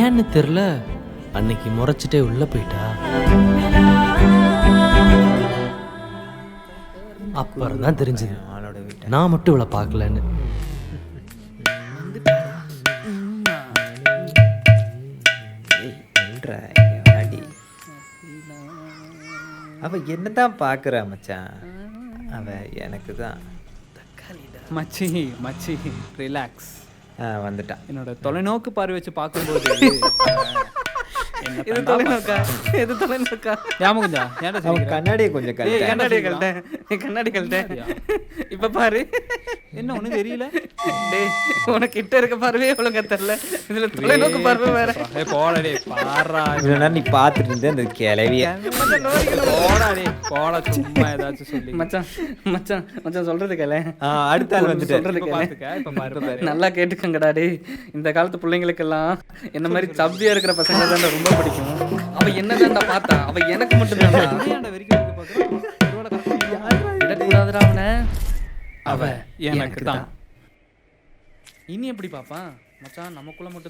ஏன்னு தெரியல, அன்னைக்கு முறைச்சிட்டே உள்ள போயிட்டா. அப்புறம் தான் தெரிஞ்சது நான் மட்டும் இவளை பார்க்கலன்னு. அவ என்னதான் பாக்குறா மச்சான், அவ எனக்கு தான். மச்சி மச்சி ரிலாக்ஸ். வந்துட்டான். என்னோட தொலைநோக்கு பார்வை வச்சு பார்க்கும்போது இது தொலைநோக்கா, இது தொலைநோக்கா. ஞாபகம்தா ஏன்டா அவன் கண்ணாடியை கொஞ்சம் கண்ணாடியை கழட்டேன், கண்ணாடி கழட்டேன். இப்ப பாரு என்ன ஒண்ணு தெரியல. டேய் உனக்கு கிட்ட இருக்க பார்வையே ஒழுங்கா தெரியல, இதுல தொலைநோக்கு பார்வை வேற. போடா டேய் பாறா, இவ்வளவு நீ பாத்துட்டு இருந்தே அந்த கிளவிய. போடா டேய் போடா, சும்மா ஏதாச்சும் சொல்லி. மச்சான் மச்சான் மச்சான் சொல்றது கேள. அடுத்த ஆள் வந்து சொல்றது கேள. இப்ப பாரு நல்லா கேட்டுக்கங்கடா டேய். இந்த காலத்து பிள்ளைங்களுக்கெல்லாம் என்ன மாதிரி சப்தியா இருக்கிற பசங்க தான் ரொம்ப பிடிக்கும். அவ என்னதான்டா பார்த்தா, அவ எனக்கு மட்டும் தான்டா. ஏன்டா வெறிக்க விடக்கூடாதுடா அவனை. அவ எனக்கு தான். இனி எப்படி பாப்பா மச்சான், நமக்குள்ள மட்டும்